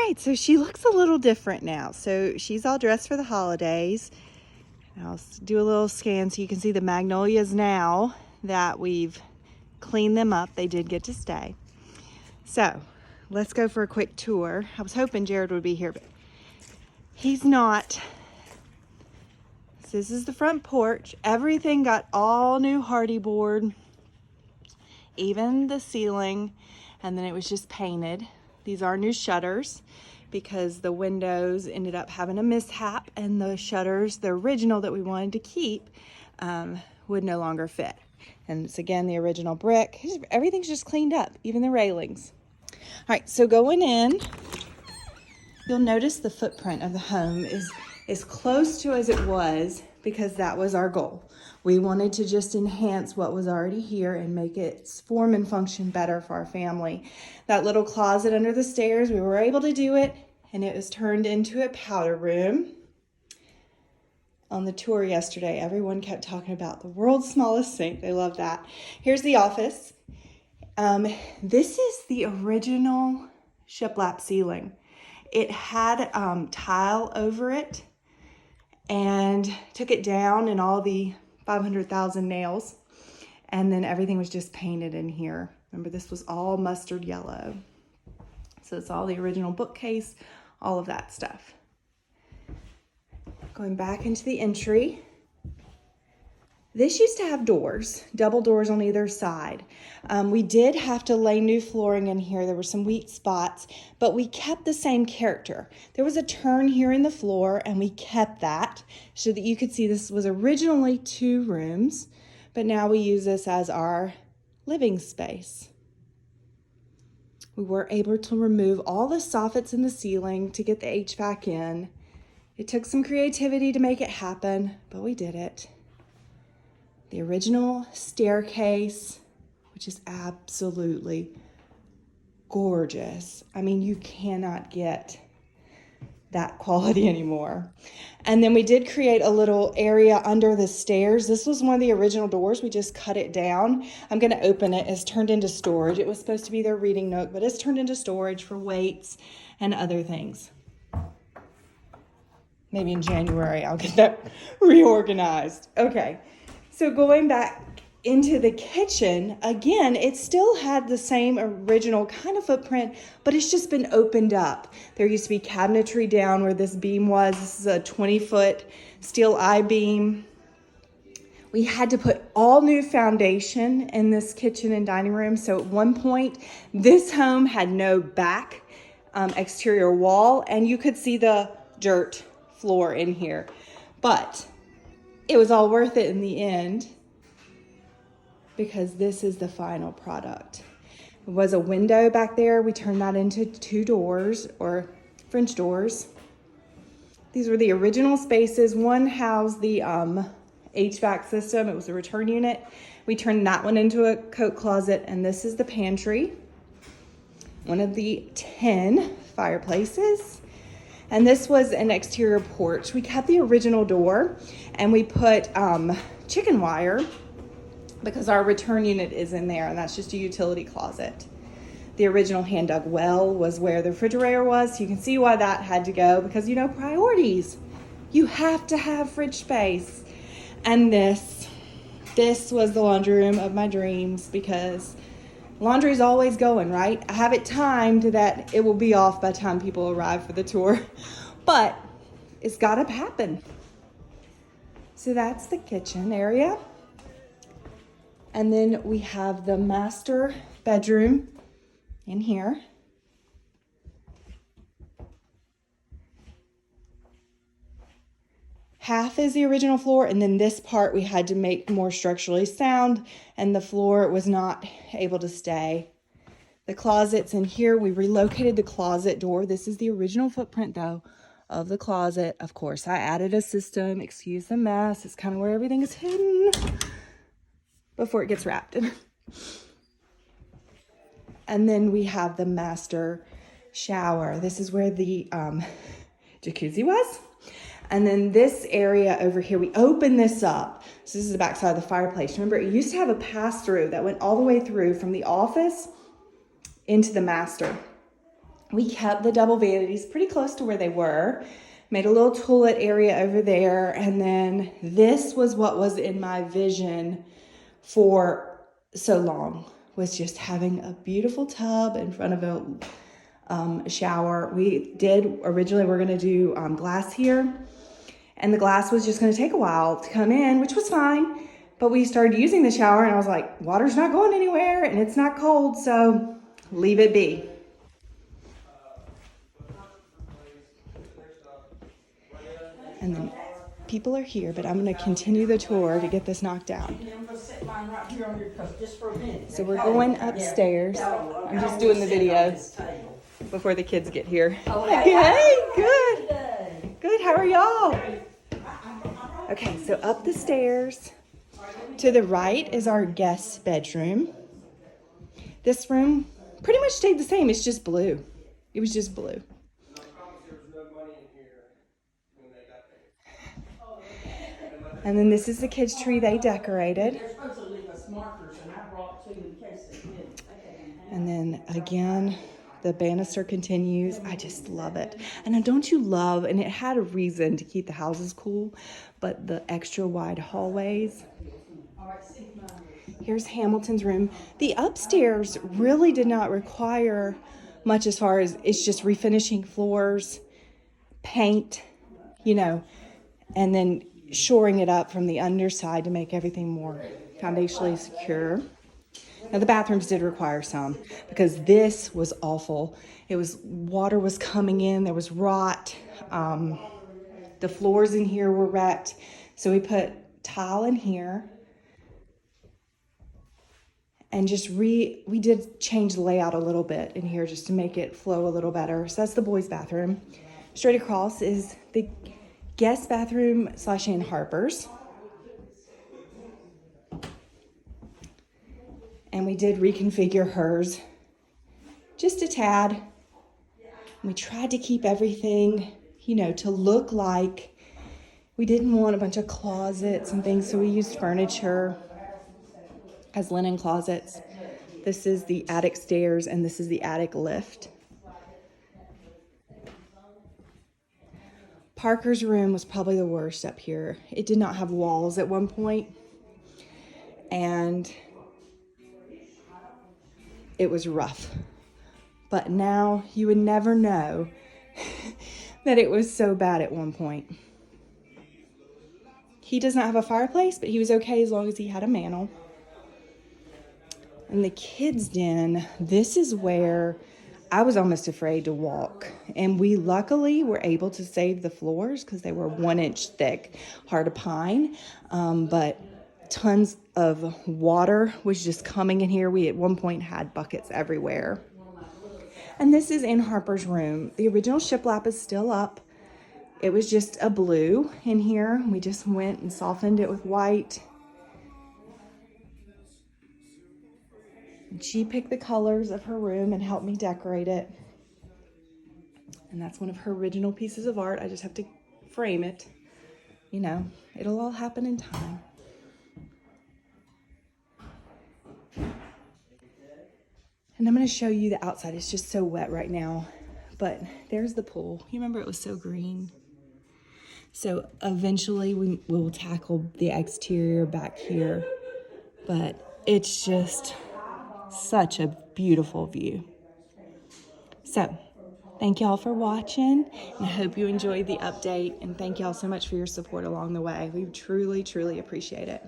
right, so she looks a little different now. So she's all dressed for the holidays. And I'll do a little scan so you can see the magnolias now that we've cleaned them up. They did get to stay. So let's go for a quick tour. I was hoping Jared would be here, but he's not. So this is the front porch. Everything got all new hardy board, even the ceiling, and then it was just painted. These are new shutters because the windows ended up having a mishap, and the shutters, the original that we wanted to keep, would no longer fit. And it's again the original brick. Everything's just cleaned up, even the railings. All right, so going in, you'll notice the footprint of the home is as close to as it was because that was our goal. We wanted to just enhance what was already here and make its form and function better for our family. That little closet under the stairs, we were able to do it, and it was turned into a powder room. On the tour yesterday, everyone kept talking about the world's smallest sink. They love that. Here's the office. This is the original shiplap ceiling. It had tile over it and took it down and all the 500,000 nails, and then everything was just painted in here. Remember, this was all mustard yellow. So it's all the original bookcase, all of that stuff. Going back into the entry. This used to have doors, double doors on either side. We did have to lay new flooring in here. There were some weak spots, but we kept the same character. There was a turn here in the floor, and we kept that so that you could see this was originally 2 rooms, but now we use this as our living space. We were able to remove all the soffits in the ceiling to get the HVAC in. It took some creativity to make it happen, but we did it. The original staircase, which is absolutely gorgeous. I mean, you cannot get that quality anymore. And then we did create a little area under the stairs. This was one of the original doors. We just cut it down. I'm going to open it. It's turned into storage. It was supposed to be their reading nook, but it's turned into storage for weights and other things. Maybe in January, I'll get that reorganized. Okay. So going back into the kitchen, again, it still had the same original kind of footprint, but it's just been opened up. There used to be cabinetry down where this beam was. This is a 20-foot steel I-beam. We had to put all new foundation in this kitchen and dining room. So at one point, this home had no back exterior wall, and you could see the dirt floor in here. But it was all worth it in the end because this is the final product. It was a window back there. We turned that into 2 doors or French doors. These were the original spaces. One housed the HVAC system. It was a return unit. We turned that one into a coat closet, and this is the pantry. One of the 10 fireplaces. And this was an exterior porch. We kept the original door, and we put chicken wire because our return unit is in there, and that's just a utility closet. The original hand dug well was where the refrigerator was. So you can see why that had to go because, you know, priorities. You have to have fridge space. And this was the laundry room of my dreams because laundry is always going, right? I have it timed that it will be off by the time people arrive for the tour, but it's got to happen. So that's the kitchen area. And then we have the master bedroom in here. Half is the original floor, and then this part we had to make more structurally sound, and the floor was not able to stay. The closet's in here. We relocated the closet door. This is the original footprint, though, of the closet. Of course, I added a system. Excuse the mess. It's kind of where everything is hidden before it gets wrapped. And then we have the master shower. This is where the jacuzzi was. And then this area over here, we opened this up. So this is the back side of the fireplace. Remember, it used to have a pass-through that went all the way through from the office into the master. We kept the double vanities pretty close to where they were. Made a little toilet area over there. And then this was what was in my vision for so long, was just having a beautiful tub in front of a shower. We did originally, we're gonna do glass here, and the glass was just gonna take a while to come in, which was fine. But we started using the shower and I was like, water's not going anywhere and it's not cold, so leave it be. And then people are here, but I'm gonna continue the tour to get this knocked out. So we're going upstairs. I'm just doing the video before the kids get here. Hey, good. Good, how are y'all? Okay, so up the stairs. To the right is our guest bedroom. This room pretty much stayed the same. It's just blue. It was just blue. And then this is the kids' tree they decorated. And then again, the banister continues. I just love it. And don't you love, and it had a reason to keep the houses cool, but the extra wide hallways. Here's Hamilton's room. The upstairs really did not require much as far as it's just refinishing floors, paint, you know, and then shoring it up from the underside to make everything more foundationally secure. Now the bathrooms did require some because this was awful. It was, water was coming in, there was rot. The floors in here were wrecked. So we put tile in here and just we did change the layout a little bit in here just to make it flow a little better. So that's the boys' bathroom. Straight across is the guest bathroom / Ann Harper's. And we did reconfigure hers just a tad. We tried to keep everything, you know, to look like we didn't want a bunch of closets and things, so we used furniture as linen closets. This is the attic stairs and this is the attic lift. Parker's room was probably the worst up here. It did not have walls at one point, and it was rough. But now you would never know that it was so bad at one point. He does not have a fireplace, but he was okay as long as he had a mantle. And the kids' den, this is where I was almost afraid to walk. And we luckily were able to save the floors because they were 1 inch thick, hard to pine. But tons of water was just coming in here. We at one point had buckets everywhere. And this is Ann Harper's room. The original shiplap is still up. It was just a blue in here. We just went and softened it with white. And she picked the colors of her room and helped me decorate it. And that's one of her original pieces of art. I just have to frame it. You know, it'll all happen in time. And I'm going to show you the outside. It's just so wet right now. But there's the pool. You remember it was so green? So eventually we will tackle the exterior back here. But it's just such a beautiful view. So thank y'all for watching. And I hope you enjoyed the update. And thank y'all so much for your support along the way. We truly, truly appreciate it.